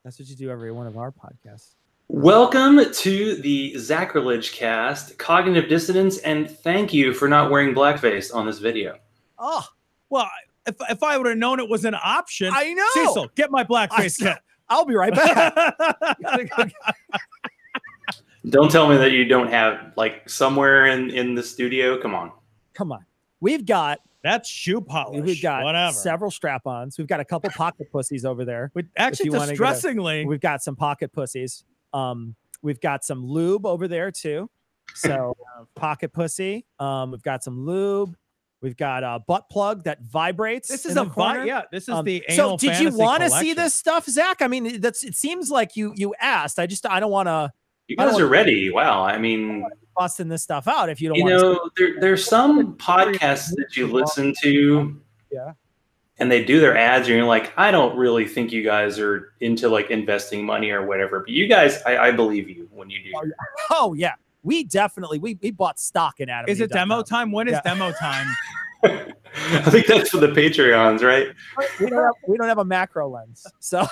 That's what you do every one of our podcasts. Welcome to the Zachrilege cast, Cognitive Dissonance, and thank you for not wearing blackface on this video. Oh, well, if I would have known it was an option. I know. Cecil, get my blackface kit. I'll be right back. Don't tell me that you don't have, like, somewhere in the studio. Come on. Come on. We've got That's shoe polish. We've got whatever. several strap-ons. We've got a couple pocket pussies over there. Actually, distressingly, we've got some pocket pussies. We've got some lube over there too. So pocket pussy. We've got some lube. We've got a butt plug that vibrates. This is a corner. Yeah, this is the anal So did you want to see collection. this stuff, Zach? I mean, it seems like you asked. I don't want to. You guys are ready. Wow. I mean, busting this stuff out if you don't you want know, there's some podcasts that you listen to. Yeah. And they do their ads, and you're like, I don't really think you guys are into like investing money or whatever. But you guys, I believe you when you do. Oh yeah, we definitely we bought stock in Adam. Is it demo time? When is demo time? I think that's for the Patreons, right? We don't have a macro lens, so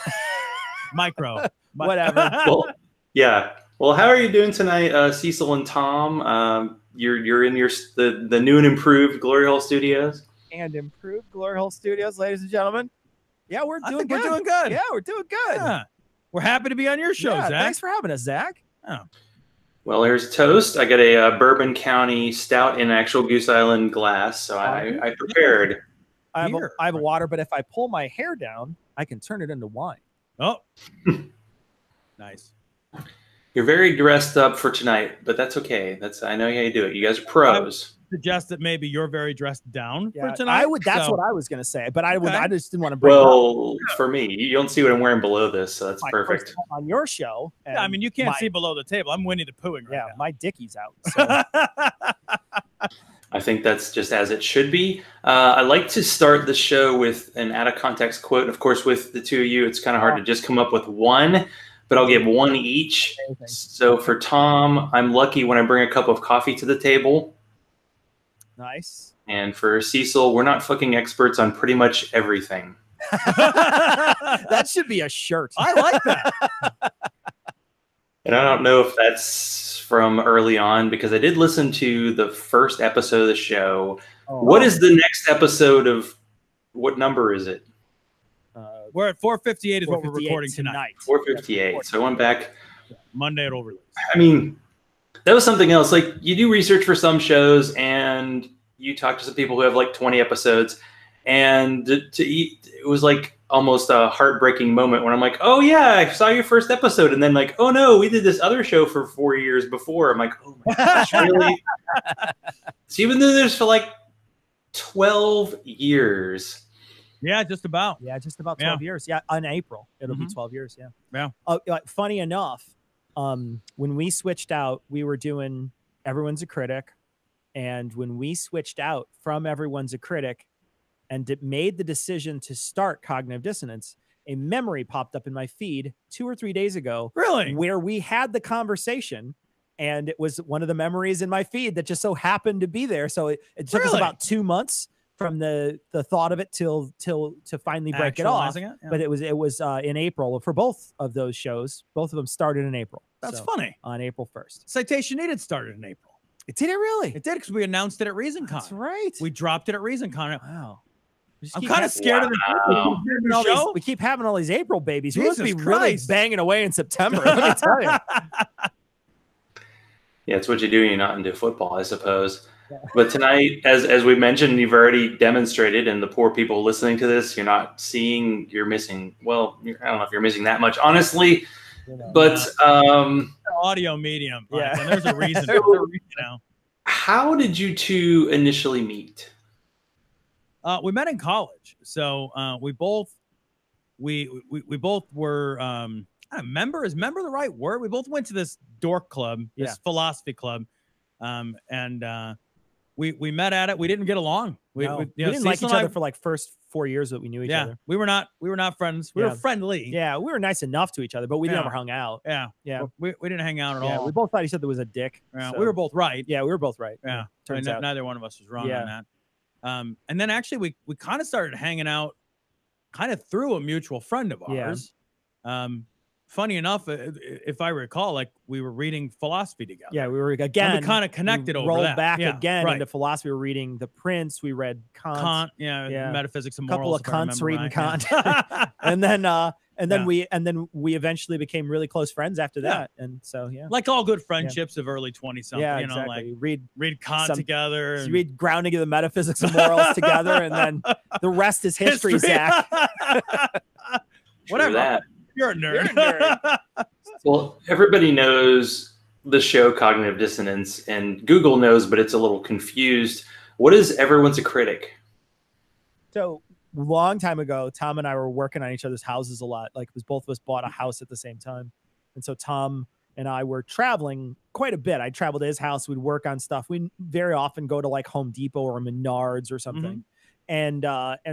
Micro, whatever. Well, yeah. Well, how are you doing tonight, Cecil and Tom? You're in the new and improved Glory Hole Studios. And improved Glory Hole Studios, ladies and gentlemen. Yeah, we're doing good. We're doing good. Yeah, we're doing good. Yeah. We're happy to be on your show, Yeah, Zach. thanks for having us, Zach. Oh. Well, here's a toast. I got a Bourbon County Stout in actual Goose Island glass, so I prepared. I have a water, but if I pull my hair down, I can turn it into wine. Oh, nice. You're very dressed up for tonight, but that's okay. I know how you do it. You guys are pros. Suggest that maybe you're very dressed down Yeah, for tonight. That's what I was going to say, but I just didn't want to bring it up. For me, you don't see what I'm wearing below this, so that's perfect. First time on your show. Yeah, I mean, you can't see below the table. I'm Winnie the Poohing right now. My dickie's out. So. I think that's just as it should be. I like to start the show with an out-of-context quote. Of course, with the two of you, it's kind of hard to just come up with one, but I'll give one each. Amazing. So for Tom, I'm lucky when I bring a cup of coffee to the table. Nice. And for Cecil, we're not fucking experts on pretty much everything. That should be a shirt. I like that. And I don't know if that's from early on, because I did listen to the first episode of the show. Oh. What is the next episode of, what number is it? We're at 4:58 is what we're recording tonight. 4:58. So I went back. Monday it'll release. I mean, that was something else. Like, you do research for some shows and you talk to some people who have like 20 episodes, and it was like almost a heartbreaking moment when I'm like, oh yeah, I saw your first episode. And then like, oh no, we did this other show for 4 years before. I'm like, oh my gosh, really? So even though there's for like 12 years. Yeah, just about. Yeah, just about 12 years. Yeah, in April, it'll be 12 years. Yeah. Yeah. Funny enough, when we switched out, we were doing Everyone's a Critic. And when we switched out from Everyone's a Critic and made the decision to start Cognitive Dissonance, a memory popped up in my feed 2 or 3 days ago. Really? Where we had the conversation, and it was one of the memories in my feed that just so happened to be there. So it took us about 2 months from the thought of it till to finally break it off. Yeah. But it was in April for both of those shows. Both of them started in April. That's funny. On April 1st. Citation Needed started in April. It did it really? It did, because we announced it at ReasonCon. That's right. We dropped it at ReasonCon. Wow. I'm kind of scared of the show. We keep having all these April babies. We Jesus must be Christ. really banging away in September. Let me tell you. Yeah, it's what you do when you're not into football, I suppose. Yeah. But tonight, as we mentioned, you've already demonstrated, and the poor people listening to this, you're not seeing, you're missing. Well, I don't know if you're missing that much, honestly. But audio medium. Yeah. And there's a reason. You know. How did you two initially meet? We met in college. So we both were member. Is member the right word? We both went to this dork club, this philosophy club, and we met at it. We didn't get along. We didn't like each other for like first 4 years that we knew each other. We were not friends. We were friendly. Yeah, we were nice enough to each other, but we never hung out. Yeah. We didn't hang out at all. We both thought each other was a dick. Yeah, so. We were both right. Yeah, we were both right. Yeah. Turns out neither one of us was wrong on that. And then actually we kind of started hanging out kind of through a mutual friend of ours. funny enough, if I recall, like we were reading philosophy together. Yeah, we were again. And we kind of connected over rolled that. back Yeah, again right. into philosophy. We were reading The Prince. We read Kant. Metaphysics and a couple morals. of cunts reading Kant, Yeah. and then we eventually became really close friends after that. And so like all good friendships of early 20-something. Yeah, you know, exactly. like read Kant together. And read Grounding of the Metaphysics and Morals together, and then the rest is history. Zach. Whatever. That. You're a nerd. Well, everybody knows the show Cognitive Dissonance, and Google knows, but it's a little confused. What is Everyone's a Critic? So a long time ago, Tom and I were working on each other's houses a lot. Like, because both of us bought a house at the same time. And so Tom and I were traveling quite a bit. I'd travel to his house. We'd work on stuff. We very often go to like Home Depot or Menards or something. And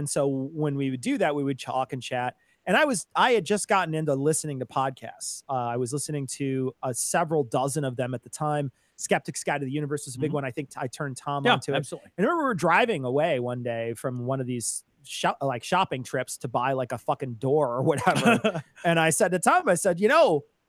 so when we would do that, we would talk and chat. And I had just gotten into listening to podcasts. I was listening to several dozen of them at the time. Skeptic's Guide to the Universe was a big one. I think I turned Tom onto it. Absolutely. And I remember we were driving away one day from one of these shopping trips to buy like a fucking door or whatever. And I said to Tom, I said,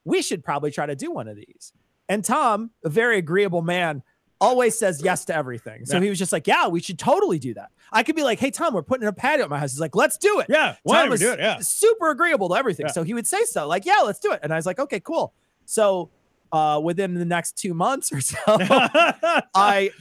we should probably try to do one of these. And Tom, a very agreeable man, always says yes to everything. So he was just like, yeah, we should totally do that. I could be like, hey, Tom, we're putting a patio at my house. He's like, let's do it. Yeah. Why don't we do it? Yeah. Super agreeable to everything. So he would say so, like, yeah, let's do it. And I was like, okay, cool. So within the next 2 months or so, I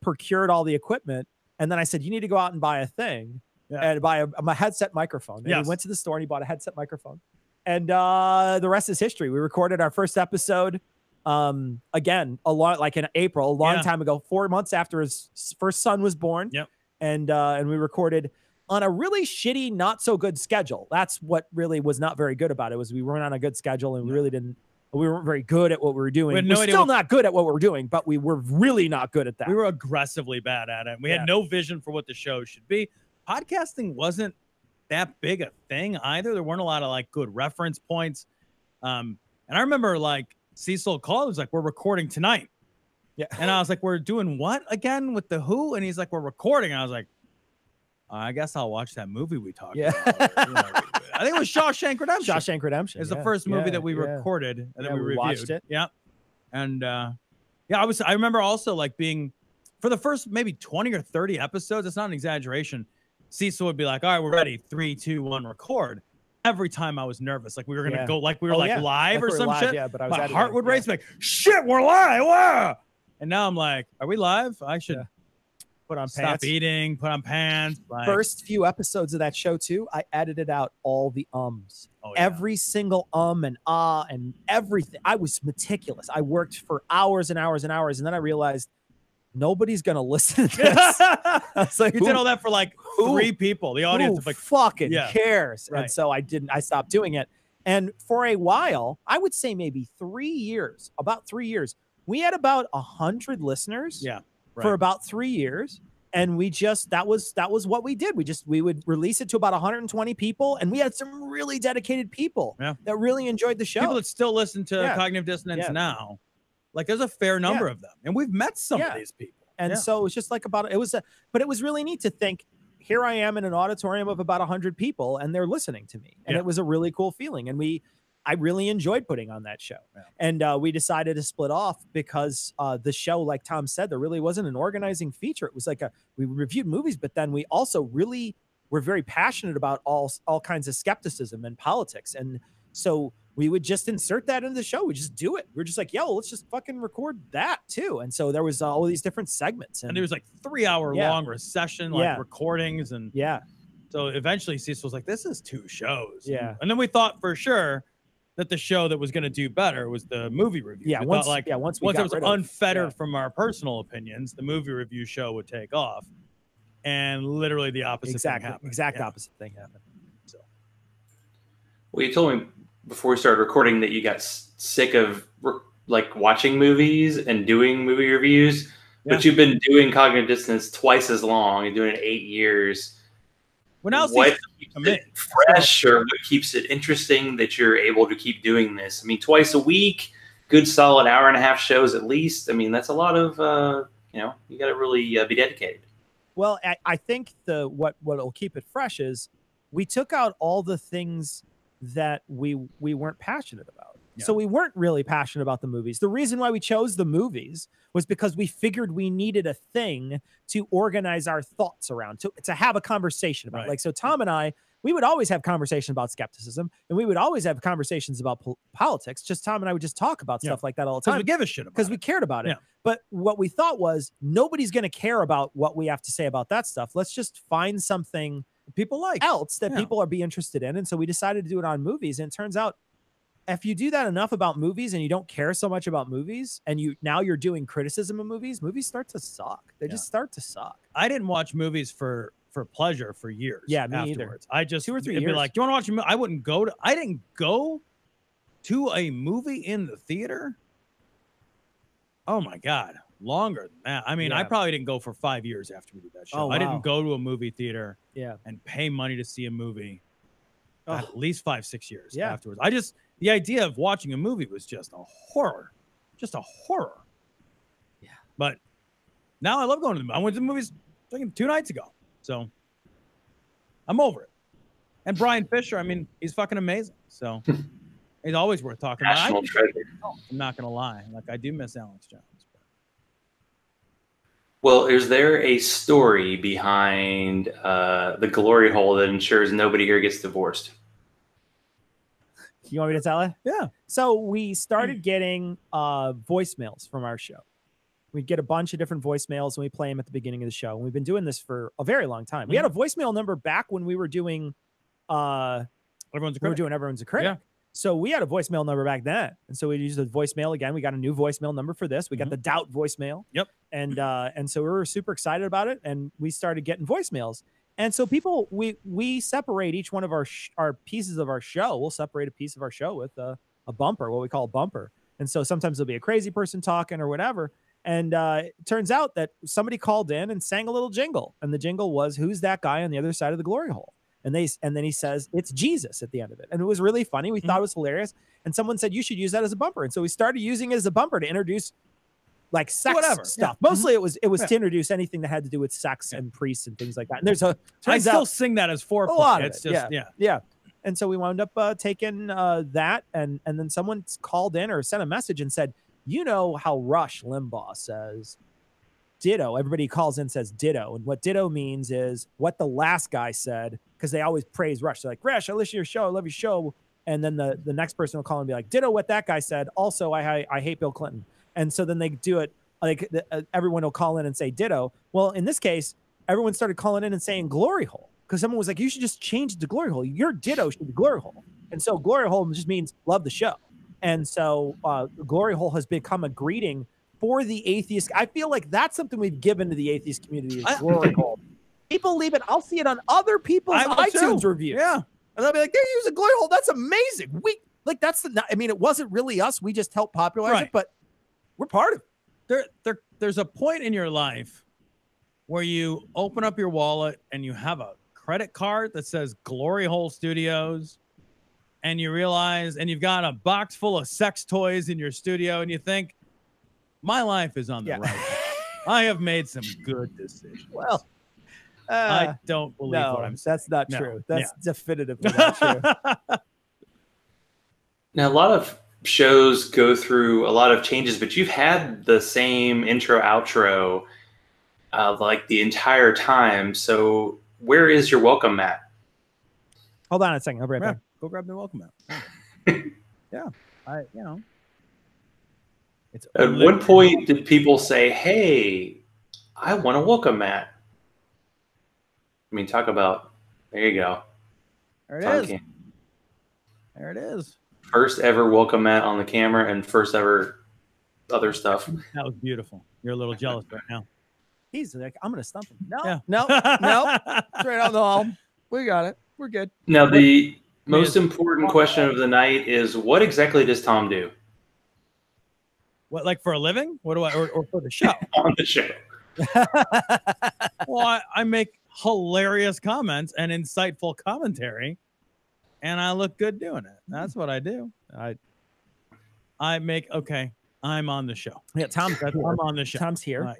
procured all the equipment. And then I said, you need to go out and buy a thing and buy a headset microphone. And he went to the store and he bought a headset microphone. And the rest is history. We recorded our first episode again, like in April, a long time ago, 4 months after his first son was born. And we recorded on a really shitty, not so good schedule. That's what really was not very good about it, was we weren't on a good schedule, and we weren't very good at what we were doing. We're still not good at what we're doing, but we were really not good at that. We were aggressively bad at it. We had no vision for what the show should be. Podcasting wasn't that big a thing either. There weren't a lot of like good reference points. And I remember like Cecil called, was like, we're recording tonight. And I was like, we're doing what again with the Who? And he's like, we're recording. And I was like, I guess I'll watch that movie we talked about. I think it was Shawshank Redemption. Shawshank Redemption is the first movie that we recorded and then we reviewed. Watched it. And I remember also like being, for the first maybe 20 or 30 episodes, it's not an exaggeration, Cecil would be like, all right, we're ready. 3, 2, 1, record. Every time I was nervous, like we were gonna go, like we were live or some shit. Yeah, but my heart would race, like, shit, we're live. Wow. And now I'm like, are we live? I should put on stop pants. Eating, put on pants. Like, first few episodes of that show too, I edited out all the ums. Every single and and everything. I was meticulous. I worked for hours and hours and hours, and then I realized nobody's gonna listen to this. I was like, you did all that for like 3 people. The audience is like, fucking cares. Right. And so I stopped doing it. And for a while, I would say maybe 3 years, about 3 years, we had about 100 listeners for about 3 years. And we just, that was what we did. We would release it to about 120 people. And we had some really dedicated people that really enjoyed the show. People that still listen to Cognitive Dissonance now. Like there's a fair number of them. And we've met some of these people. And so it was just like but it was really neat to think, here I am in an auditorium of about 100 people and they're listening to me. And it was a really cool feeling. And I really enjoyed putting on that show. And we decided to split off because the show, like Tom said, there really wasn't an organizing feature. It was like we reviewed movies, but then we also really were very passionate about all kinds of skepticism and politics. And so we would just insert that into the show. We just do it. We're just like, yo, let's just fucking record that too. And so there was all these different segments. And there was like 3-hour long recession, like recordings. And so eventually Cecil was like, this is 2 shows. And then we thought for sure that the show that was going to do better was the movie review. Once it was unfettered from our personal opinions, the movie review show would take off. And literally the opposite thing happened. Exact opposite thing happened. So, well, you told me before we started recording that you got sick of like watching movies and doing movie reviews, but you've been doing Cognitive Dissonance twice as long. You're doing it 8 years. What keeps it fresh, or what keeps it interesting that you're able to keep doing this? I mean, twice a week, good solid hour-and-a-half shows at least. I mean, that's a lot of, you got to really be dedicated. Well, I think what'll keep it fresh is we took out all the things that we weren't passionate about. Yeah. So we weren't really passionate about the movies. The reason why we chose the movies was because we figured we needed a thing to organize our thoughts around, to have a conversation about. Right. Like, so Tom and I, we would always have conversations about skepticism, and we would always have conversations about politics. Just Tom and I would just talk about stuff like that all the time. Because we give a shit about it. Because we cared about it. Yeah. But what we thought was, nobody's going to care about what we have to say about that stuff. Let's just find something people like else that people are be interested in. And so we decided to do it on movies. And it turns out, if you do that enough about movies and you don't care so much about movies, and now you're doing criticism of movies start to suck. They just start to suck. I didn't watch movies for pleasure for years. Yeah, me afterwards. either. I just 2 or 3 it'd years. be like, do you want to watch a movie? I didn't go to a movie in the theater. Oh my God. Longer than that. I mean, I probably didn't go for 5 years after we did that show. Oh, wow. I didn't go to a movie theater Yeah. and pay money to see a movie at least 5-6 years afterwards. The idea of watching a movie was just a horror. Just a horror. Yeah. But now I love going to the movies. I went to the movies 2 nights ago. So I'm over it. And Brian Fisher, I mean, he's fucking amazing. So he's always worth talking about. National treasure. I'm not going to lie. Like, I do miss Alex Jones. Well, is there a story behind the glory hole that ensures nobody here gets divorced? You want me to tell it? Yeah. So we started getting voicemails from our show. We'd get a bunch of different voicemails and we play them at the beginning of the show. And we've been doing this for a very long time. We had a voicemail number back when we were doing Everyone's a Critic. Yeah. So we had a voicemail number back then. And so we used the voicemail again. We got a new voicemail number for this. We got the doubt voicemail. Yep. And so we were super excited about it. And we started getting voicemails. And so people, we separate each one of our pieces of our show. We'll separate a piece of our show with a bumper, what we call a bumper. And so sometimes there'll be a crazy person talking or whatever. And it turns out that somebody called in and sang a little jingle. And the jingle was, "Who's that guy on the other side of the glory hole?" And then he says, "It's Jesus" at the end of it. And it was really funny. We thought it was hilarious. And someone said, "You should use that as a bumper." And so we started using it as a bumper to introduce like sex stuff. Yeah. Mostly it was to introduce anything that had to do with sex and priests and things like that. And there's I still sing that as foreplay. A lot of it's it. just yeah. And so we wound up taking that, and then someone called in or sent a message and said, "You know how Rush Limbaugh says ditto?" Everybody calls in and says ditto. And what ditto means is what the last guy said, because they always praise Rush. They're like, "Rush, I listen to your show. I love your show." And then the next person will call and be like, "Ditto what that guy said. Also, I hate Bill Clinton." And so then they do it like everyone will call in and say ditto. Well, in this case, everyone started calling in and saying glory hole, because someone was like, "You should just change it to glory hole. Your ditto should be glory hole." And so glory hole just means love the show. And so glory hole has become a greeting for the atheist. I feel like that's something we've given to the atheist community, is glory hole. People leave it. I'll see it on other people's iTunes reviews. Yeah. And they'll be like, "They use a glory hole. That's amazing." It wasn't really us. We just helped popularize it, but we're part of it. There's a point in your life where you open up your wallet and you have a credit card that says Glory Hole Studios, and you realize, and you've got a box full of sex toys in your studio, and you think, my life is on the right path. I have made some good decisions. Well, I don't believe what I'm saying. That's not true. That's definitively not true. Now, a lot of shows go through a lot of changes, but you've had the same intro outro like the entire time. So where is your welcome mat? Hold on a second. I'll be right back. Go grab the welcome mat. Yeah. It's At what point did people say, "Hey, I want a welcome mat"? I mean, talk about, there you go. There it is. There it is. First ever welcome mat on the camera and first ever other stuff. That was beautiful. You're a little jealous right now. He's like, "I'm going to stump him." No, Yeah. no. Straight out the hall. We got it. We're good. Now, the most important question of the night is, what exactly does Tom do What, like for a living? What do or for the show? on the show? Well, I make hilarious comments and insightful commentary, and I look good doing it. That's what I do. I make, okay, I'm on the show. Yeah, I'm on the show. Tom's here.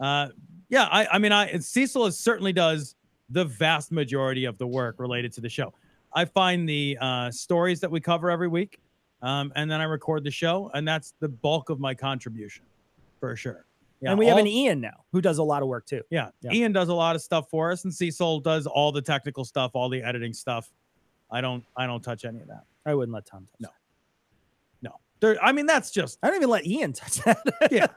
I mean, Cecil certainly does the vast majority of the work related to the show. I find the stories that we cover every week, and then I record the show, and that's the bulk of my contribution, for sure. Yeah, and we have an Ian now who does a lot of work too. Yeah, Ian does a lot of stuff for us, and Cecil does all the technical stuff, all the editing stuff. I don't touch any of that. I wouldn't let Tom touch. No. I mean, that's just. I don't even let Ian touch that. Yeah,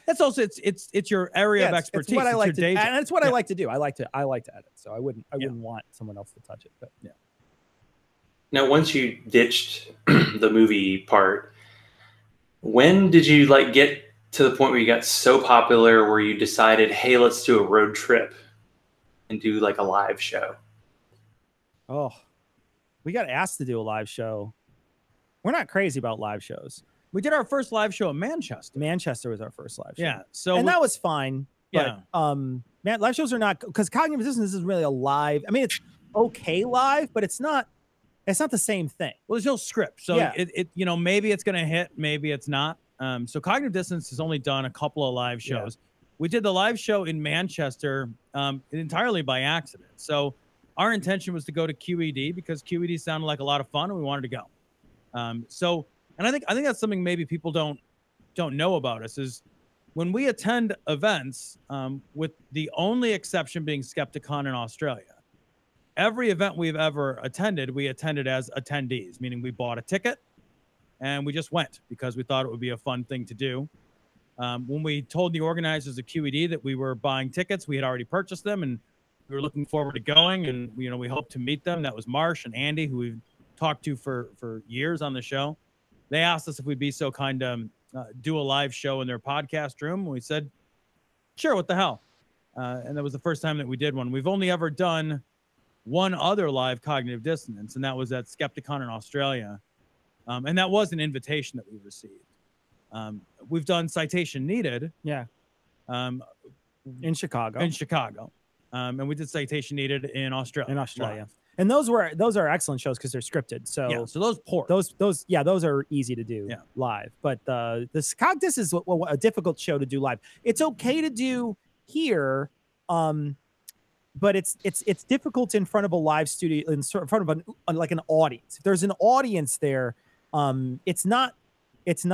that's also it's your area of expertise. It's what I like to, and it's what I like to do. I like to edit, so I wouldn't want someone else to touch it. But yeah. Now, once you ditched the movie part, when did you get to the point where you got so popular where you decided, hey, let's do a road trip and do a live show? Oh, we got asked to do a live show. We're not crazy about live shows. We did our first live show in Manchester. Manchester was our first live show. Yeah. So that was fine. But, man, live shows are not, because Cognitive Dissonance isn't really a live. I mean, it's okay live, but it's not the same thing. Well, there's no script. So it maybe it's going to hit, maybe it's not. So Cognitive Dissonance has only done a couple of live shows. Yeah. We did the live show in Manchester entirely by accident. So our intention was to go to QED because QED sounded like a lot of fun and we wanted to go. And I think that's something maybe people don't know about us is when we attend events, with the only exception being Skepticon in Australia. Every event we've ever attended, we attended as attendees, meaning we bought a ticket and we just went because we thought it would be a fun thing to do. When we told the organizers of QED that we were buying tickets, we had already purchased them and we were looking forward to going, and we hoped to meet them. That was Marsh and Andy, who we've talked to for years on the show. They asked us if we'd be so kind to do a live show in their podcast room. We said, sure, what the hell? And that was the first time that we did one. We've only ever done one other live Cognitive Dissonance, and that was at Skepticon in Australia. And that was an invitation that we received. We've done Citation Needed. Yeah. In Chicago. And we did Citation Needed in Australia. Live. And those are excellent shows because they're scripted. So so those port. Those are easy to do live. But this Cogdis is a difficult show to do live. It's okay to do here, but it's difficult in front of a live studio, in front of an audience. If there's an audience there, it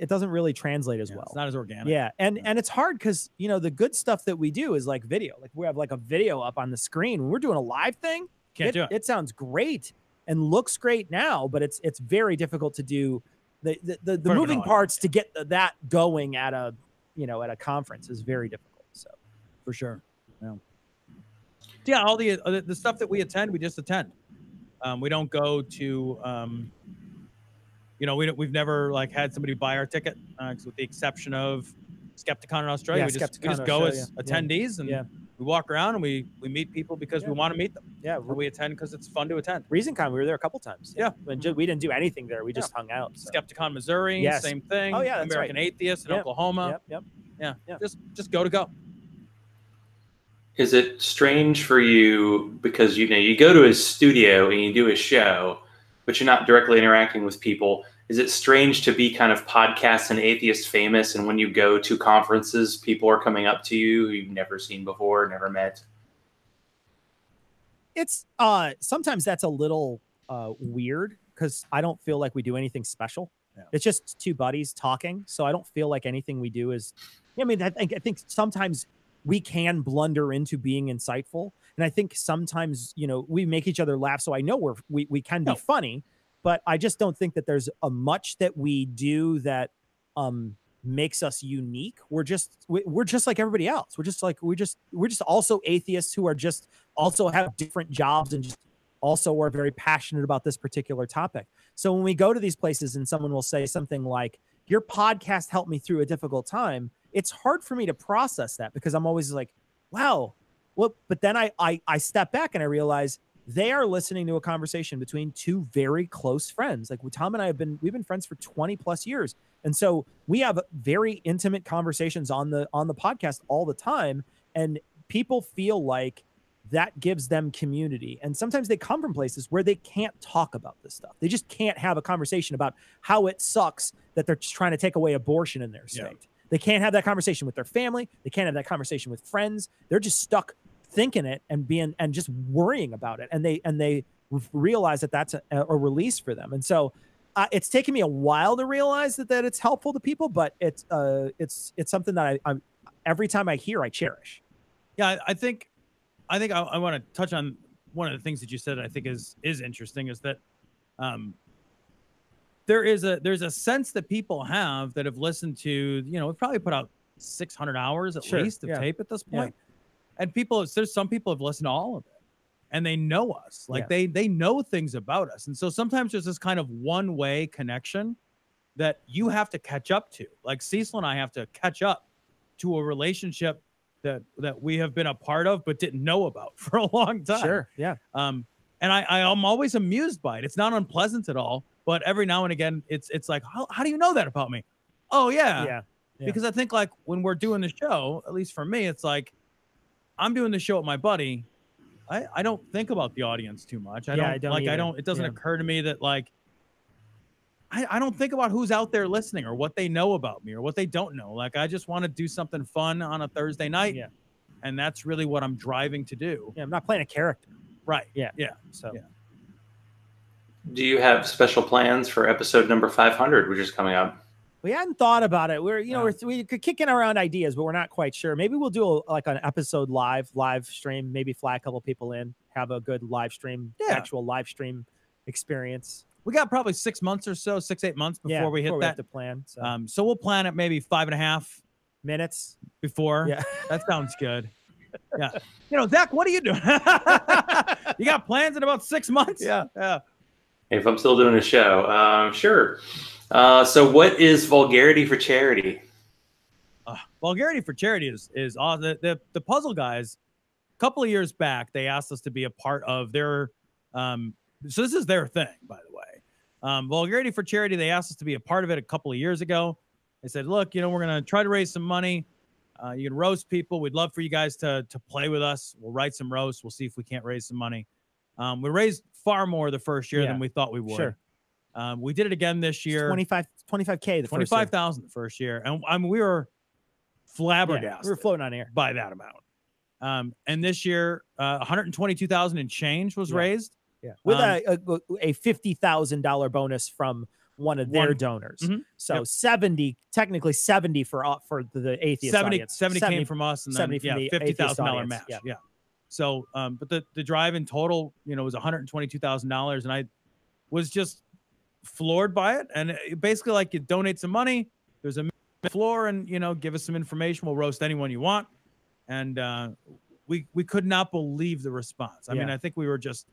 doesn't really translate as well. It's not as organic. Yeah. And it's hard because, the good stuff that we do is like video. Like we have a video up on the screen. When we're doing a live thing, can't do it. It sounds great and looks great now, but it's very difficult to do the moving parts to get that going at a conference is very difficult. So for sure. Yeah. All the stuff that we attend, we just attend. We don't go to, we've never had somebody buy our ticket, with the exception of Skepticon in Australia. We just go as attendees and we walk around and we meet people because we want to meet them. Yeah, we attend because it's fun to attend. ReasonCon, we were there a couple times. Yeah, we didn't do anything there. We just hung out. So. Skepticon, Missouri, same thing. Oh yeah, that's American Atheist in Oklahoma. Yep. Yeah. Just go. Is it strange for you because you go to his studio and you do a show, but you're not directly interacting with people? Is it strange to be kind of podcast and atheist famous, and when you go to conferences, people are coming up to you who you've never seen before, never met? It's sometimes that's a little weird because I don't feel like we do anything special. Yeah. It's just two buddies talking, so I don't feel like anything we do is. I mean, I think sometimes we can blunder into being insightful, and I think sometimes we make each other laugh, so I know we can be funny. But I just don't think that there's a much that we do that makes us unique. We're just like everybody else. We're just also atheists who are just also have different jobs and just also are very passionate about this particular topic. So when we go to these places and someone will say something like, "Your podcast helped me through a difficult time," it's hard for me to process that because I'm always like, "Wow, well," but then I step back and I realize they are listening to a conversation between two very close friends. Like Tom and I we've been friends for 20 plus years. And so we have very intimate conversations on the podcast all the time. And people feel like that gives them community. And sometimes they come from places where they can't talk about this stuff. They just can't have a conversation about how it sucks that they're trying to take away abortion in their state. Yeah. They can't have that conversation with their family. They can't have that conversation with friends. They're just stuck thinking it and just worrying about it, and they realize that that's a release for them. And so it's taken me a while to realize that it's helpful to people, but it's something that I'm every time I hear, I cherish. Yeah, I think I want to touch on one of the things that you said that I think is interesting, is that there's a sense that people have that have listened to, we've probably put out 600 hours at least of tape at this point. And there's some people have listened to all of it, and they know us, like they know things about us. And so sometimes there's this kind of one-way connection that you have to catch up to. Like Cecil and I have to catch up to a relationship that we have been a part of but didn't know about for a long time. Sure. Yeah. And I'm always amused by it. It's not unpleasant at all, but every now and again it's like, how do you know that about me? Oh yeah. Because I think, like, when we're doing the show, at least for me, it's like I'm doing the show with my buddy. I don't think about the audience too much. It doesn't occur to me that, like, I don't think about who's out there listening or what they know about me or what they don't know. Like, I just want to do something fun on a Thursday night. Yeah. And that's really what I'm driving to do. Yeah. I'm not playing a character. Right. Yeah. Yeah. So, Do you have special plans for episode number 500, which is coming up? We hadn't thought about it. We're kicking around ideas, but we're not quite sure. Maybe we'll do an episode live stream, maybe fly a couple people in, have a good live stream, actual live stream experience. We got probably 6 months or so, 8 months before we hit that. The plan. So we'll plan it maybe 5.5 minutes before. Yeah. That sounds good. Yeah. Zach, what are you doing? You got plans in about 6 months? Yeah. If I'm still doing a show, sure. So what is Vulgarity for Charity? Vulgarity for Charity is awesome. The puzzle guys, a couple of years back, they asked us to be a part of their so this is their thing, by the way. Vulgarity for Charity, they asked us to be a part of it a couple of years ago. They said, look, we're going to try to raise some money. You can roast people. We'd love for you guys to play with us. We'll write some roasts. We'll see if we can't raise some money. We raised far more the first year than we thought we would. Sure. We did it again this year. 25K. 25,000 the first year. And we were flabbergasted. We were floating on air by that amount. And this year, 122,000 and change was raised. Yeah. With a $50,000 bonus from one of their donors. Mm-hmm. So 70, technically 70 for the atheist 70, audience. 70 came from us, and then $50,000 match. Yeah. So, but the drive in total, was $122,000, and I was just floored by it. And basically, like, you donate some money, there's a floor, and give us some information. We'll roast anyone you want. And we could not believe the response. I mean, I think we were just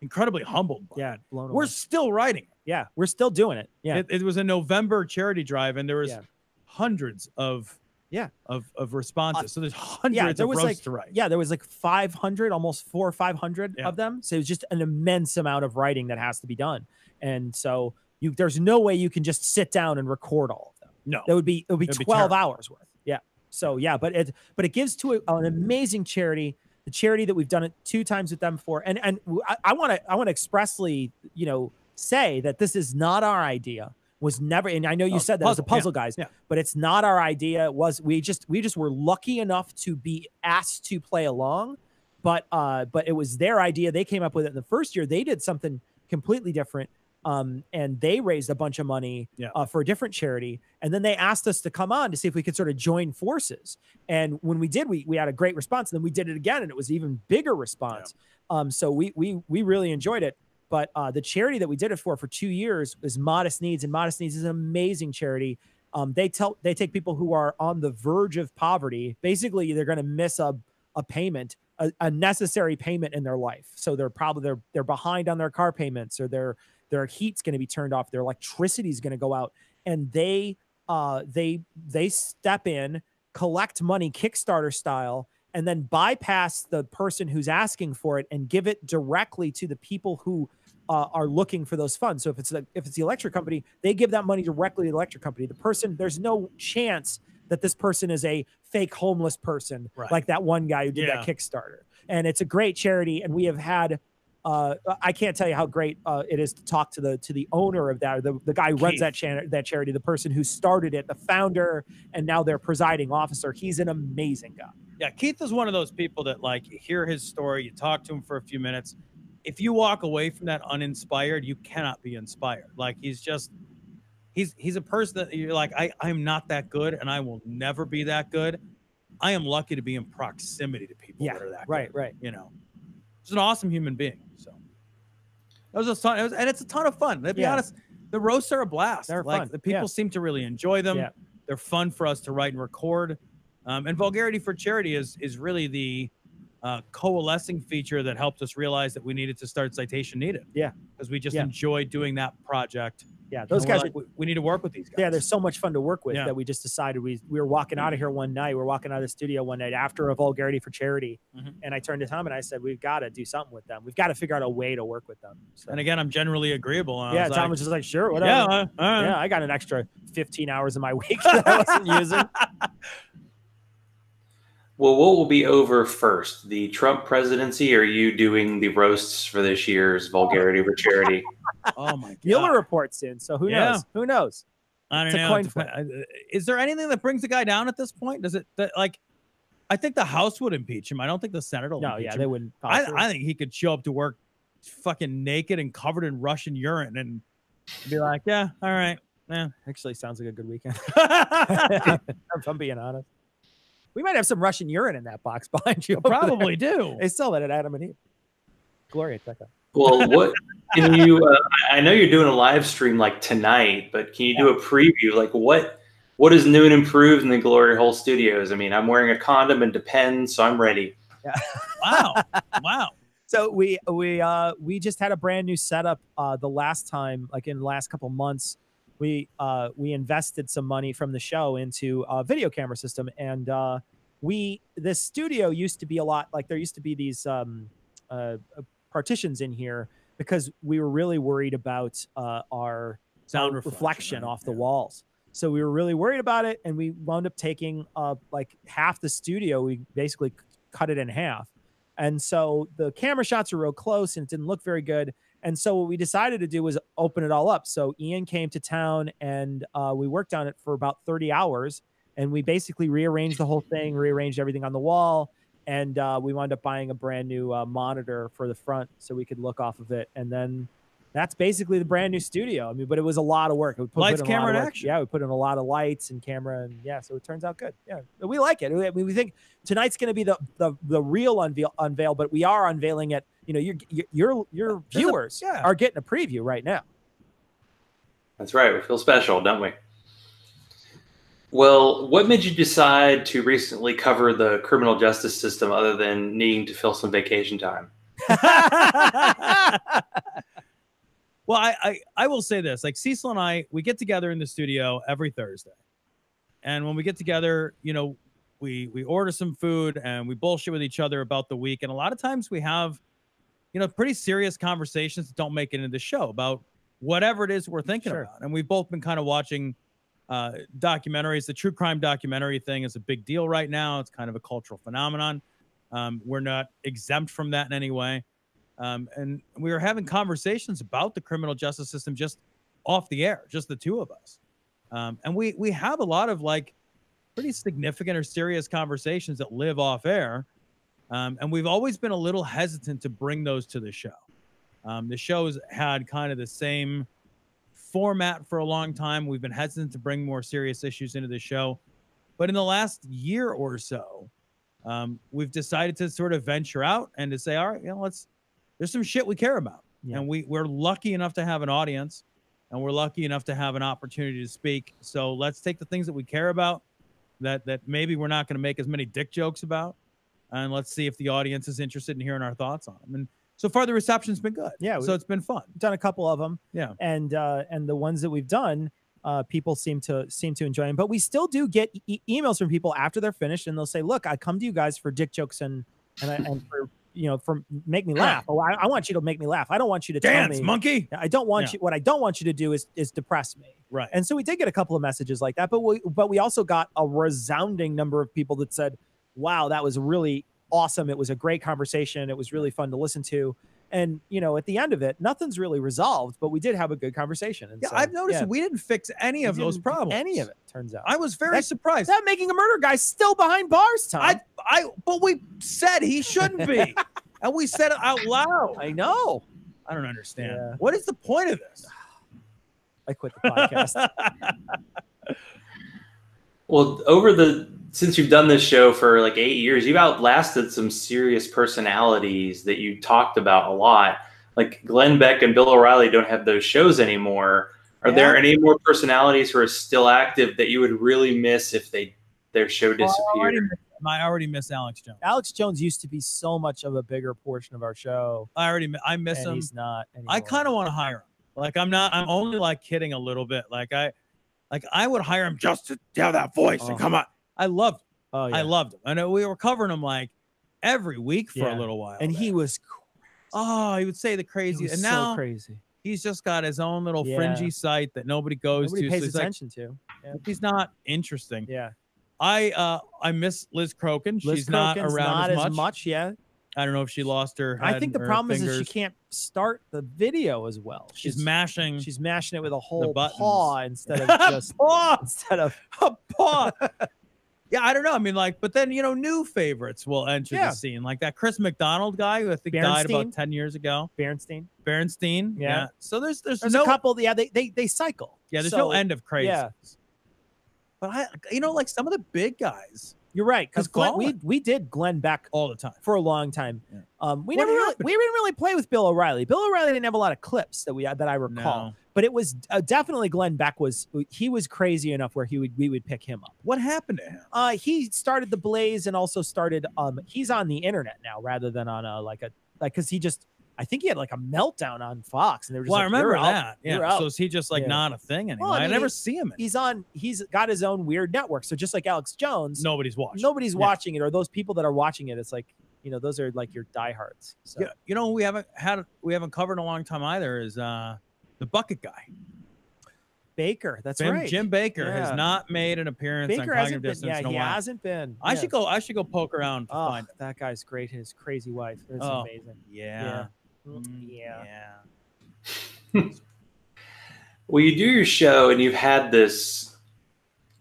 incredibly humbled. Blown away. We're still writing it. Yeah, we're still doing it. Yeah, it was a November charity drive, and there was hundreds of responses. So there's hundreds of roasts to write. Yeah, there was like 500, almost 400 or 500 of them. So it was just an immense amount of writing that has to be done. And so there's no way you can just sit down and record all of them. No, it would be 12 hours worth. Yeah. So yeah, but it gives to an amazing charity. The charity that we've done it 2 times with them before. And I want to expressly, say that this is not our idea. Was never, and I know you said that as a puzzle guys, but it's not our idea. It was, we just were lucky enough to be asked to play along, but it was their idea. They came up with it in the first year. They did something completely different. And they raised a bunch of money for a different charity. And then they asked us to come on to see if we could sort of join forces. And when we did, we had a great response. And then we did it again, and it was an even bigger response. So we really enjoyed it. But the charity that we did it for 2 years is Modest Needs, and Modest Needs is an amazing charity. They take people who are on the verge of poverty. Basically, they're going to miss a payment, a necessary payment in their life. So they're behind on their car payments, or their heat's going to be turned off, their electricity is going to go out, and they step in, collect money Kickstarter style, and then bypass the person who's asking for it and give it directly to the people who are looking for those funds. So if it's the electric company, they give that money directly to the electric company. The person, there's no chance that this person is a fake homeless person, like that one guy who did that Kickstarter. And it's a great charity, and we have had. I can't tell you how great it is to talk to the owner of that, the guy who runs that charity, the person who started it, the founder, and now their presiding officer. He's an amazing guy. Yeah, Keith is one of those people that, like, you hear his story, you talk to him for a few minutes. If you walk away from that uninspired, you cannot be inspired. Like, he's a person that you're like, I'm not that good, and I will never be that good. I am lucky to be in proximity to people that are that good. Right. You know, he's an awesome human being. So that was a ton, and it's a ton of fun. Let's be honest, the roasts are a blast. They're like fun. The people seem to really enjoy them. Yeah. They're fun for us to write and record. And Vulgarity for Charity is really the coalescing feature that helped us realize that we needed to start Citation Needed. Yeah. Because we just enjoyed doing that project. Yeah, those guys like, we need to work with these guys. Yeah, they're so much fun to work with that we just decided we were walking out of here one night. We were walking out of the studio one night after a Vulgarity for Charity. And I turned to Tom and I said, we've got to do something with them. We've got to figure out a way to work with them. So. And again, I'm generally agreeable. Yeah, Tom was just like, sure, whatever. Yeah, I got an extra 15 hours of my week that I wasn't using. Well, what will be over first? The Trump presidency, or are you doing the roasts for this year's Vulgarity for Charity? Oh my God. Mueller report soon, so who knows? Who knows? I don't know. Is there anything that brings the guy down at this point? Does it like? I think the House would impeach him. I don't think the Senate will. impeach him. They wouldn't. I think he could show up to work fucking naked and covered in Russian urine and be like, yeah, all right. Yeah, actually sounds like a good weekend. If I'm being honest. We might have some Russian urine in that box behind you. Probably do. They sell that at Adam and Eve. Gloria, check out. Well, what can you? I know you're doing a live stream like tonight, but can you do a preview? Like what is new and improved in the Glory Hole Studios? I mean, I'm wearing a condom and Depends, so I'm ready. Yeah. Wow. So we just had a brand new setup the last time, like in the last couple months. We invested some money from the show into a video camera system, and the studio used to be a lot like there used to be these partitions in here because we were really worried about our sound reflection off the walls. So we were really worried about it, and we wound up taking like half the studio. We basically cut it in half, and so the camera shots are real close, and it didn't look very good. And so what we decided to do was open it all up. So Ian came to town, and we worked on it for about 30 hours, and we basically rearranged the whole thing, rearranged everything on the wall, and we wound up buying a brand new monitor for the front so we could look off of it. And then that's basically the brand new studio. I mean, but it was a lot of work. Lights, camera, and action. Yeah, we put in a lot of lights and camera, and so it turns out good. Yeah, we like it. We think tonight's going to be the real unveil, but we are unveiling it. You know, your viewers are getting a preview right now. That's right. We feel special, don't we? Well, what made you decide to recently cover the criminal justice system other than needing to fill some vacation time? Well, I will say this, like Cecil and I, we get together in the studio every Thursday. And when we get together, you know, we order some food and we bullshit with each other about the week. And a lot of times we have, you know, pretty serious conversations that don't make it into the show about whatever it is we're thinking about. And we've both been kind of watching documentaries. The true crime documentary thing is a big deal right now. It's kind of a cultural phenomenon. We're not exempt from that in any way. And we were having conversations about the criminal justice system just off the air, just the two of us. And we have a lot of like pretty significant or serious conversations that live off air. And we've always been a little hesitant to bring those to the show. The show's had kind of the same format for a long time. We've been hesitant to bring more serious issues into the show. But in the last year or so, we've decided to sort of venture out and to say, all right, you know, there's some shit we care about. Yeah. And we're lucky enough to have an audience, and we're lucky enough to have an opportunity to speak. So let's take the things that we care about that maybe we're not going to make as many dick jokes about, and let's see if the audience is interested in hearing our thoughts on them. And so far the reception's been good. Yeah. So it's been fun. We've done a couple of them. Yeah. And the ones that we've done, people seem to enjoy them, but we still do get emails from people after they're finished, and they'll say, look, I come to you guys for dick jokes and for, you know, for make me laugh. Oh, I want you to make me laugh. I don't want you to dance, tell me, monkey. I don't want you. What I don't want you to do is depress me. Right. And so we did get a couple of messages like that, but we also got a resounding number of people that said, wow, that was really awesome. It was a great conversation. It was really fun to listen to. And, you know, at the end of it, nothing's really resolved, but we did have a good conversation. And yeah, so, I've noticed that we didn't fix any of those problems. Any of it, turns out. I was very surprised. That Making a Murder guy's still behind bars, Tom. But we said he shouldn't be. And we said it out loud. I know. I don't understand. Yeah. What is the point of this? I quit the podcast. Well, since you've done this show for like 8 years, you've outlasted some serious personalities that you talked about a lot. Like Glenn Beck and Bill O'Reilly don't have those shows anymore. Are there any more personalities who are still active that you would really miss if their show disappeared? I already miss Alex Jones. Alex Jones used to be so much of a bigger portion of our show. I miss him. He's not anymore. I kind of want to hire him. Like I'm only like kidding a little bit. Like I would hire him just to have that voice and come on. I loved him. Oh, yeah. I loved him. I know we were covering him like every week for a little while. And he was crazy. He would say the craziest. And now so crazy. He's just got his own little fringy site that nobody goes to. Pays attention to. Yeah. He's not interesting. Yeah. I miss Liz Crokin. She's not around as much. Yeah. I don't know if she lost her head. I think the problem is that she can't start the video as well. She's mashing it with a whole paw instead of just instead of a paw. Yeah, I don't know. I mean, like, but then, you know, new favorites will enter the scene. Like that Chris McDonald guy who I think died about 10 years ago. Berenstein. Yeah. So there's a couple. Yeah, they cycle. Yeah, there's no end of crazy. Yeah. But like some of the big guys. You're right, because we did Glenn Beck all the time for a long time. Yeah. We didn't really play with Bill O'Reilly. Bill O'Reilly didn't have a lot of clips that I recall. No. But it was definitely Glenn Beck was crazy enough where we would pick him up. What happened to him? He started the Blaze and also started he's on the internet now rather than on because he just I think he had like a meltdown on Fox and they were just I remember that. Yeah. So is he just like not a thing anymore? Well, I never see him anymore. He's got his own weird network. So just like Alex Jones, nobody's watching it, or those people that are watching it. It's like, you know, those are like your diehards. So. Yeah. You know, we haven't covered in a long time either is the bucket guy. Baker, that's right. Jim Baker has not made an appearance on Cognitive Dissonance in a while. He hasn't been. I should go poke around to find him. That guy's great. His crazy wife. That's amazing. Yeah. Well, you do your show and you've had this,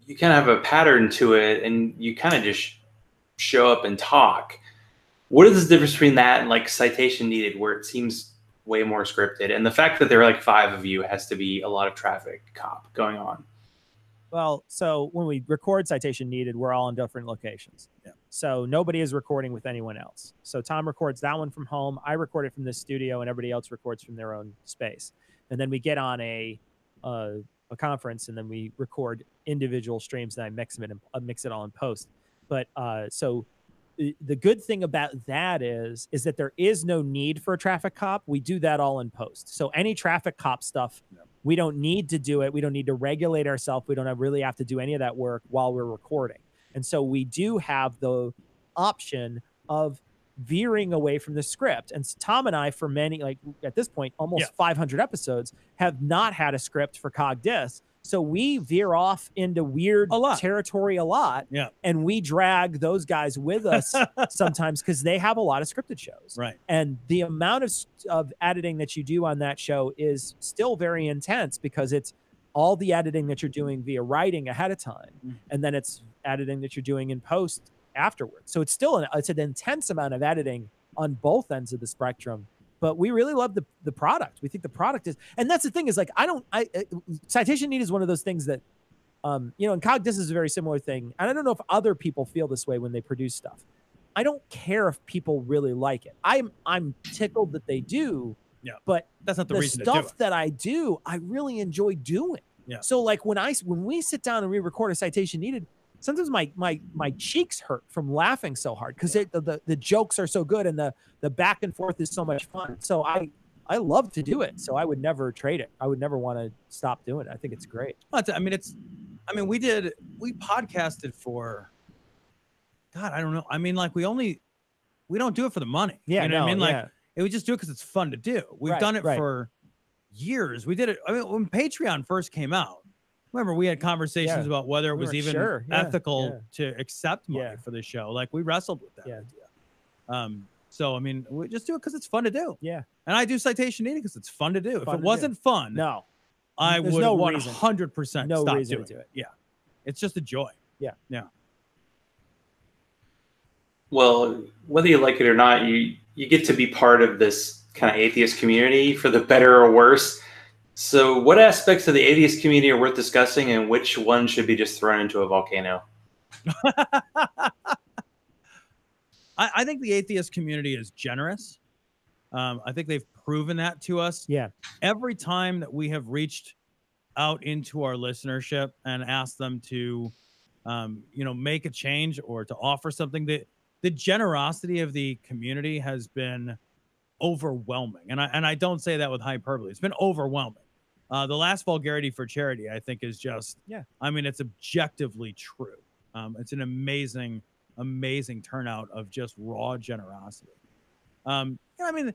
you kind of have a pattern to it and you kind of just show up and talk. What is the difference between that and like Citation Needed, where it seems way more scripted, and the fact that there are like 5 of you has to be a lot of traffic cop going on? Well, so when we record Citation Needed, we're all in different locations. Yeah. So nobody is recording with anyone else. So Tom records that one from home. I record it from this studio, and everybody else records from their own space. And then we get on a conference, and then we record individual streams, and I mix it all in post. But so the good thing about that is that there is no need for a traffic cop. We do that all in post. So any traffic cop stuff, we don't need to do it. We don't need to regulate ourselves. We don't really have to do any of that work while we're recording. And so we do have the option of veering away from the script. And Tom and I, for many, like at this point, almost 500 episodes, have not had a script for Cog Dis. So we veer off into weird territory a lot. Yeah. And we drag those guys with us sometimes because they have a lot of scripted shows. Right. And the amount of editing that you do on that show is still very intense because it's all the editing that you're doing via writing ahead of time. Mm-hmm. And then it's editing that you're doing in post afterwards. So it's still it's an intense amount of editing on both ends of the spectrum. But we really love the product. We think the product is, and that's the thing is like, Citation Need is one of those things that, and Cog Dis is a very similar thing. And I don't know if other people feel this way when they produce stuff. I don't care if people really like it. I'm tickled that they do. Yeah. But that's not the reason to do it. The stuff that I do, I really enjoy doing. Yeah. So like when we sit down and we record a Citation Needed, sometimes my cheeks hurt from laughing so hard because the jokes are so good and the back and forth is so much fun. So I love to do it. So I would never trade it. I would never want to stop doing it. I think it's great. We podcasted for, God, I don't know. I mean, like we don't do it for the money. Yeah. You know what I mean? Like we just do it because it's fun to do. We've done it for years. We did it. I mean, when Patreon first came out, remember, we had conversations about whether it was even ethical to accept money for the show. Like we wrestled with that idea. So, I mean, we just do it because it's fun to do. Yeah. And I do citation needing because it's fun to do. If Fun it to wasn't fun, No. I There's would no 100% No stop reason doing to do it. Yeah. It's just a joy. Yeah. Yeah. Well, whether you like it or not, you get to be part of this kind of atheist community for the better or worse. So what aspects of the atheist community are worth discussing, and which one should be just thrown into a volcano? I think the atheist community is generous. I think they've proven that to us. Yeah. Every time that we have reached out into our listenership and asked them to, make a change or to offer something, the generosity of the community has been overwhelming. And I don't say that with hyperbole. It's been overwhelming. The last vulgarity for charity, I think, is just, I mean, it's objectively true. It's an amazing turnout of just raw generosity. I mean,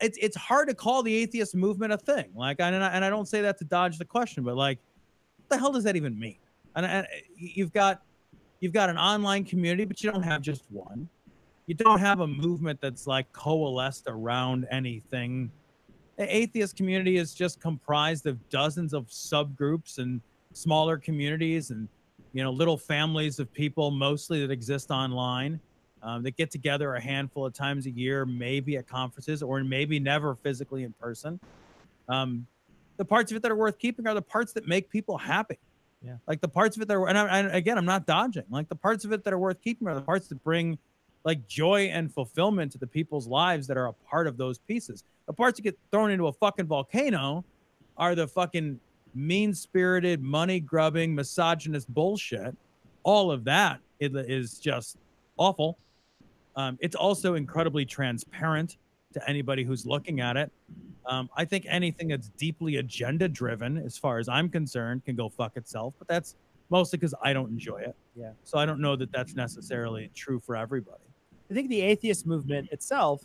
it's hard to call the atheist movement a thing. Like, and I don't say that to dodge the question, but like, what the hell does that even mean? And you've got an online community, but you don't have just one. You don't have a movement that's like coalesced around anything. The atheist community is just comprised of dozens of subgroups and smaller communities and, little families of people mostly that exist online, that get together a handful of times a year, maybe at conferences or maybe never physically in person. The parts of it that are worth keeping are the parts that make people happy. Yeah. Like the parts of it that are, and again, I'm not dodging. Like the parts of it that are worth keeping are the parts that bring like joy and fulfillment to the people's lives that are a part of those pieces. The parts that get thrown into a fucking volcano are the fucking mean-spirited, money-grubbing, misogynist bullshit. All of that is just awful. It's also incredibly transparent to anybody who's looking at it. I think anything that's deeply agenda-driven, as far as I'm concerned, can go fuck itself. But that's mostly because I don't enjoy it. Yeah. So I don't know that that's necessarily true for everybody. I think the atheist movement itself,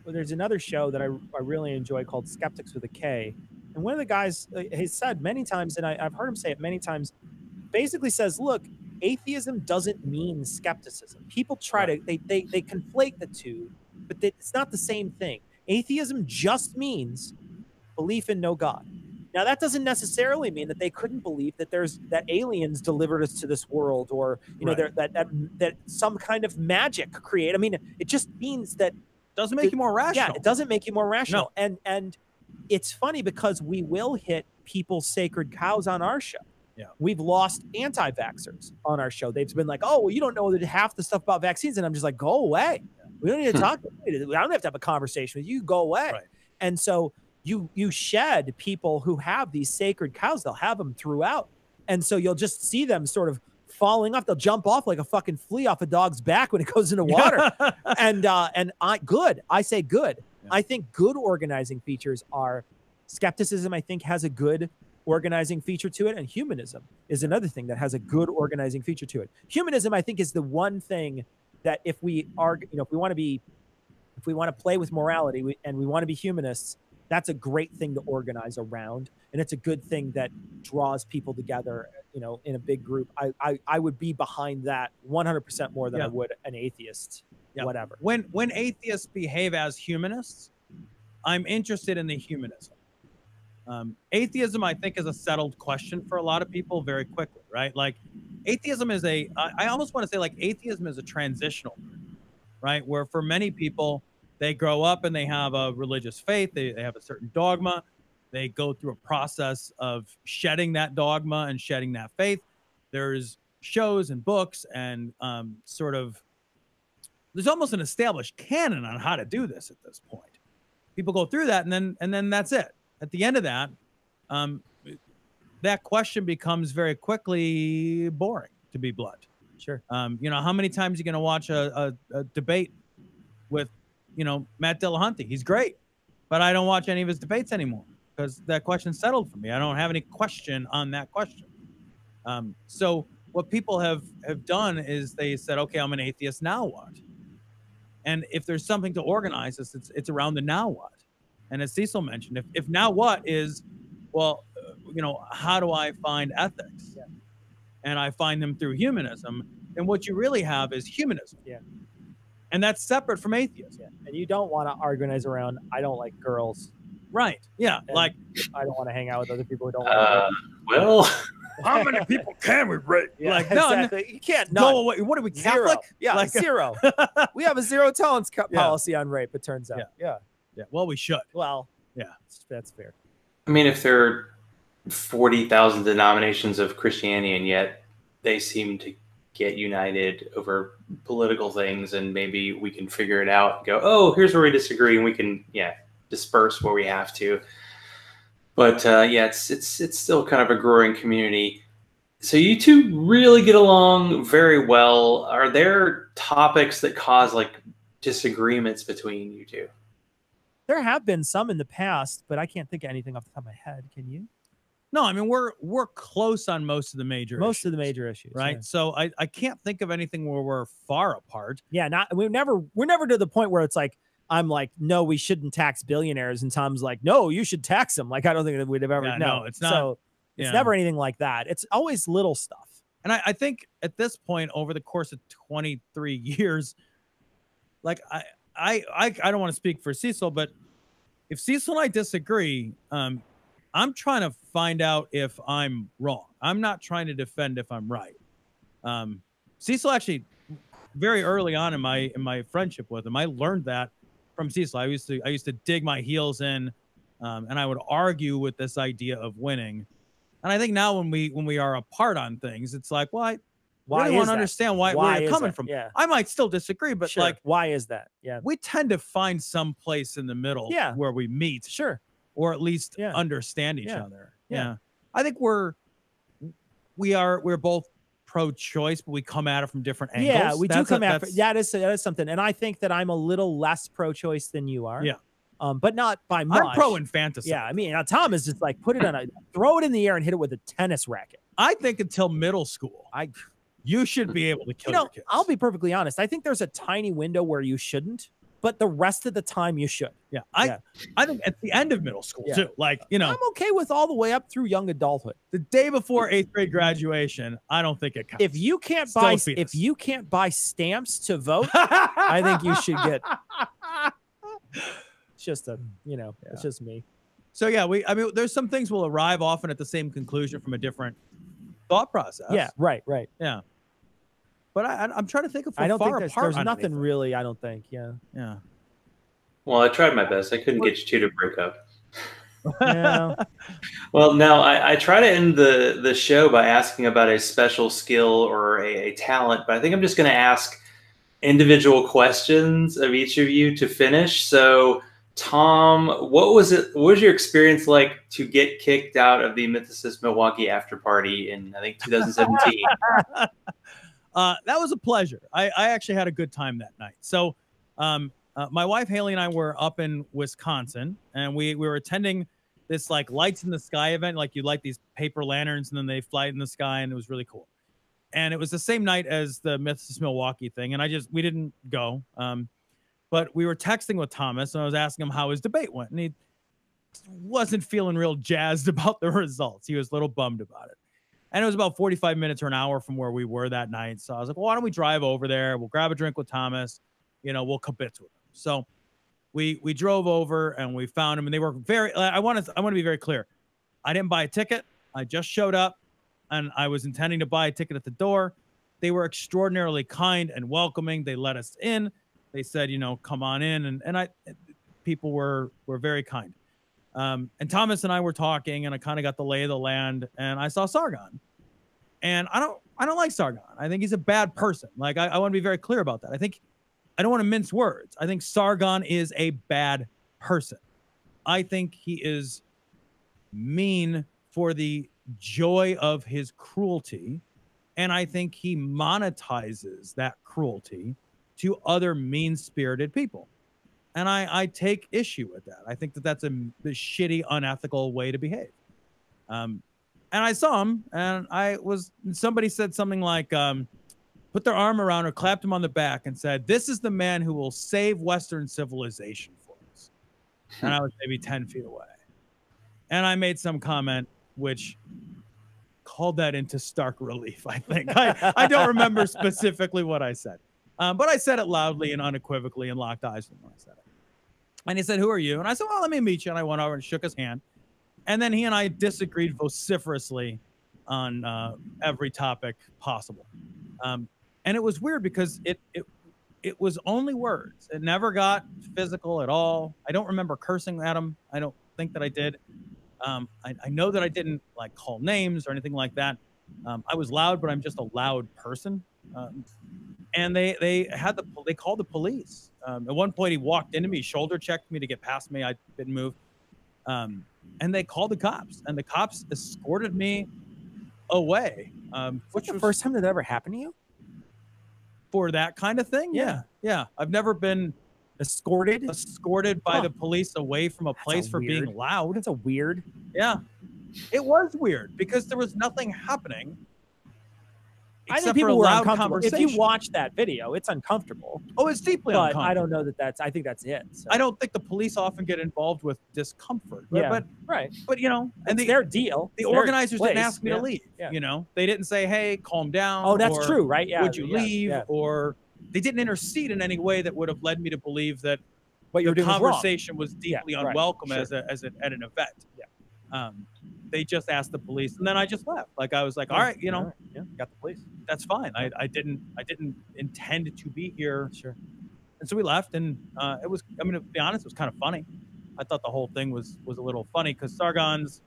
there's another show that I really enjoy called Skeptics with a K. And one of the guys has said many times, and I've heard him say it many times, basically says, look, atheism doesn't mean skepticism. People try to, they conflate the two, but it's not the same thing. Atheism just means belief in no God. Now, that doesn't necessarily mean that they couldn't believe that that aliens delivered us to this world, or that some kind of magic create. I mean, it just means that doesn't make you more rational. Yeah, it doesn't make you more rational. No. And it's funny because we will hit people's sacred cows on our show. Yeah. We've lost anti-vaxxers on our show. They've been like, oh, well, you don't know that half the stuff about vaccines. And I'm just like, go away. We don't need to talk. I don't have to have a conversation with you. Go away. Right. And so you shed people who have these sacred cows. They'll have them throughout. And so you'll just see them sort of falling off. They'll jump off like a fucking flea off a dog's back when it goes into water. I say good. Yeah. I think good organizing features are skepticism. I think has a good organizing feature to it. And humanism is another thing that has a good organizing feature to it. Humanism, I think, is the one thing that if we want to play with morality and we want to be humanists, that's a great thing to organize around. And it's a good thing that draws people together, in a big group. I would be behind that 100% more than I would an atheist, whatever. When atheists behave as humanists, I'm interested in the humanism. Atheism, I think, is a settled question for a lot of people very quickly, right? Like atheism is I almost want to say like atheism is a transitional, right? Where for many people, they grow up and they have a religious faith. They have a certain dogma. They go through a process of shedding that dogma and shedding that faith. There's shows and books and there's almost an established canon on how to do this at this point. People go through that and then that's it. At the end of that, that question becomes very quickly boring, to be blunt. Sure. How many times are you going to watch a debate with, Matt Dillahunty? He's great, but I don't watch any of his debates anymore because that question settled for me. I don't have any question on that question. So what people have done is they said, okay, I'm an atheist, now what? And if there's something to organize this, it's around the now what. And as Cecil mentioned, if now what is, well, how do I find ethics? Yeah. And I find them through humanism. And what you really have is humanism. Yeah. And that's separate from atheism. Yeah. And you don't want to organize around, I don't like girls. Right. Yeah. And like, I don't want to hang out with other people who don't like girls. Well, how many people can we rate? Yeah, like, no, exactly. You can't go away. What are we, zero. Catholic? Yeah, like, zero. We have a zero tolerance policy on rape, it turns out. Yeah. Well, we should. Well, yeah, that's fair. I mean, if there are 40,000 denominations of Christianity and yet they seem to get united over political things, and maybe we can figure it out and go, oh, here's where we disagree, and we can, disperse where we have to. But it's still kind of a growing community. So you two really get along very well. Are there topics that cause like disagreements between you two? There have been some in the past, but I can't think of anything off the top of my head. Can you? No, I mean, we're close on most of the major issues, right? Yeah. So I can't think of anything where we're far apart. Yeah, we're never to the point where it's like, I'm like, no, we shouldn't tax billionaires, and Tom's like, no, you should tax them. Like, I don't think that we'd have ever. No, it's not. So it's never anything like that. It's always little stuff. And I think at this point, over the course of 23 years, like I don't want to speak for Cecil, but if Cecil and I disagree, I'm trying to find out if I'm wrong. I'm not trying to defend if I'm right. Cecil actually, very early on in my friendship with him, I learned that from Cecil. I used to dig my heels in, and I would argue with this idea of winning. And I think now when we are apart on things, it's like, well, I really want to understand where you're coming from. Yeah. I might still disagree, but sure. like, why is that? Yeah, we tend to find some place in the middle, where we meet, sure, or at least understand each other. Yeah, I think we're both pro-choice, but we come at it from different angles. Yeah, we do come at it. That is something, and I think that I'm a little less pro-choice than you are. Yeah. But not by much. I'm pro-infanticide. Yeah, I mean, Tom is just like throw it in the air and hit it with a tennis racket. I think until middle school, you should be able to kill your kids. I'll be perfectly honest. I think there's a tiny window where you shouldn't, but the rest of the time you should. Yeah, I think at the end of middle school too. Like, I'm okay with all the way up through young adulthood. The day before 8th grade graduation, I don't think it counts. If you can't buy stamps to vote, I think you should get. It's just it's just me. So I mean, there's some things will arrive often at the same conclusion from a different thought process. Yeah, right. Yeah. But I'm trying to think of. I don't think there's nothing really. I don't think. Yeah. Well, I tried my best. I couldn't get you two to break up. Yeah. Well, now I try to end the show by asking about a special skill or a talent, but I think I'm just going to ask individual questions of each of you to finish. So, Tom, what was your experience like to get kicked out of the Mythicist Milwaukee after party in, I think, 2017? That was a pleasure. I actually had a good time that night. So my wife Haley and I were up in Wisconsin, and we were attending this like lights in the sky event. Like, you light these paper lanterns and then they fly in the sky, and it was really cool. And it was the same night as the Mythicist Milwaukee thing, and we didn't go. But we were texting with Thomas, and I was asking him how his debate went, and he wasn't feeling real jazzed about the results. He was a little bummed about it. And it was about 45 minutes or an hour from where we were that night. So I was like, well, why don't we drive over there? We'll grab a drink with Thomas. We'll kibitz with him. So we drove over and we found him, and they were I want to be very clear. I didn't buy a ticket. I just showed up, and I was intending to buy a ticket at the door. They were extraordinarily kind and welcoming. They let us in. They said, come on in. And people were very kind. And Thomas and I were talking, and I kind of got the lay of the land, and I saw Sargon. And I don't like Sargon. I think he's a bad person. Like, I want to be very clear about that. I don't want to mince words. I think Sargon is a bad person. I think he is mean for the joy of his cruelty. And I think he monetizes that cruelty to other mean-spirited people. And I take issue with that. I think that's a shitty, unethical way to behave. And I saw him, and somebody said something like, put their arm around or clapped him on the back and said, this is the man who will save Western civilization for us. And I was maybe 10 feet away. And I made some comment which called that into stark relief, I think. I don't remember specifically what I said. But I said it loudly and unequivocally and locked eyes with him when I said it. And he said, "Who are you?" And I said, "Well, let me meet you." And I went over and shook his hand. And then he and I disagreed vociferously on every topic possible. And it was weird because it was only words. It never got physical at all. I don't remember cursing at him. I don't think that I did. I know that I didn't like call names or anything like that. I was loud, but I'm just a loud person. And they called the police. At one point, he walked into me, shoulder checked me to get past me. I didn't move. And they called the cops, and the cops escorted me away. What's the first time that ever happened to you? For that kind of thing? Yeah. I've never been escorted by the police away from a place for being loud. That's a weird. Yeah. It was weird because there was nothing happening. I think people were uncomfortable. If you watch that video, it's uncomfortable. Oh, it's deeply uncomfortable. I don't know I think that's it. So. I don't think the police often get involved with discomfort. Yeah, but you know, and their deal. The organizers didn't ask me to leave. Yeah. You know, they didn't say, "Hey, calm down." Oh, that's true, right? Yeah. Would you leave? Yeah. Or they didn't intercede in any way that would have led me to believe that what you're doing conversation was deeply unwelcome at an event. Yeah. They just asked the police, and then I just left. Like I was like, all right, you know, got the police. That's fine. I didn't intend to be here. Sure. And so we left, and it was. I mean, to be honest, it was kind of funny. I thought the whole thing was a little funny because Sargon's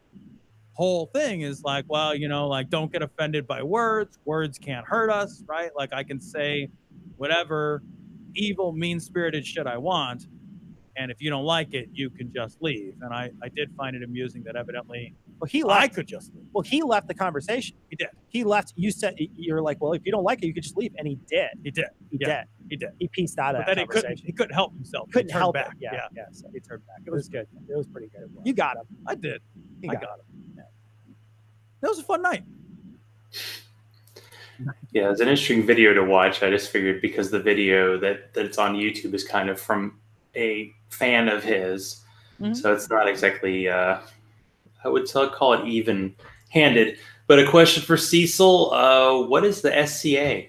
whole thing is like, well, you know, like don't get offended by words. Words can't hurt us, right? Like I can say whatever evil, mean-spirited shit I want, and if you don't like it, you can just leave. And I did find it amusing that evidently. Well, he left. I could just leave. Well, he left the conversation. He did. He left. You said you're like, well, if you don't like it, you could just leave, and he did. He did. He did. He pieced out of that conversation. He couldn't help himself. Couldn't help back. it. Yeah. So he turned back. It was good. It was pretty good. You got him. I did. I got him. Yeah. That was a fun night. Yeah, it's an interesting video to watch. I just figured because the video that it's on YouTube is kind of from a fan of his, so it's not exactly. I would call it even-handed. But a question for Cecil: what is the SCA?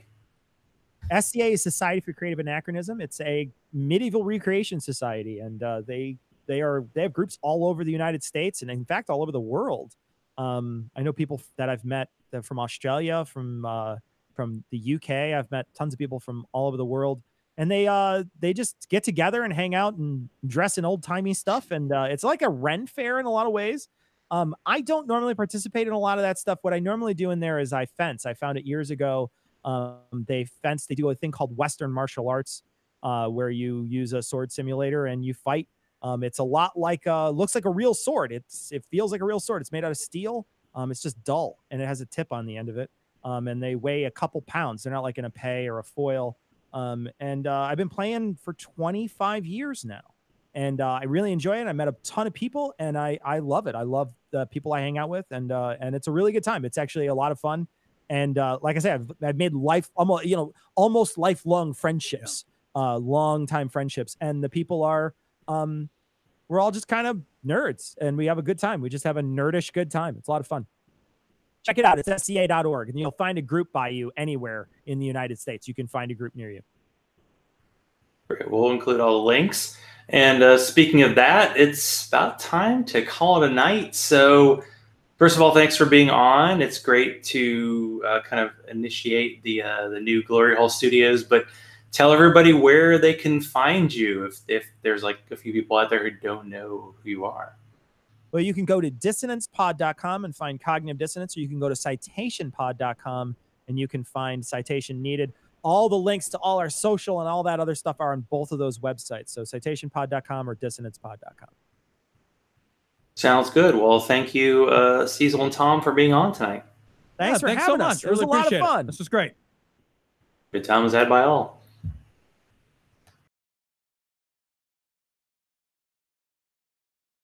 SCA is Society for Creative Anachronism. It's a medieval recreation society, and they have groups all over the United States, and in fact all over the world. I know people that I've met from Australia, from the UK. I've met tons of people from all over the world, and they just get together and hang out and dress in old-timey stuff, and it's like a Ren fair in a lot of ways. I don't normally participate in a lot of that stuff. What I normally do in there is I fence. I found it years ago. They do a thing called Western martial arts, where you use a sword simulator and you fight. It's a lot like looks like a real sword. It feels like a real sword. It's made out of steel. It's just dull, and it has a tip on the end of it. And they weigh a couple pounds. They're not like an épée or a foil. And I've been playing for 25 years now, and I really enjoy it. I met a ton of people, and I love it. I love the people I hang out with, and it's a really good time. It's actually a lot of fun. And like I said, I've made almost lifelong friendships, long time friendships. And the people are, we're all just kind of nerds, and we have a good time. We just have a nerdish good time. It's a lot of fun. Check it out. It's SCA.org, and you'll find a group by you anywhere in the United States. You can find a group near you. Great. We'll include all the links. And speaking of that, it's about time to call it a night. So first of all, thanks for being on. It's great to kind of initiate the new Glory Hole Studios, but tell everybody where they can find you if there's like a few people out there who don't know who you are. Well, you can go to dissonancepod.com and find Cognitive Dissonance, or you can go to citationpod.com and you can find Citation Needed. All the links to all our social and all that other stuff are on both of those websites. So citationpod.com or dissonancepod.com. Sounds good. Well, thank you, Cecil and Tom, for being on tonight. Thanks for having us. It was a lot of fun. This was great. Good time was had by all.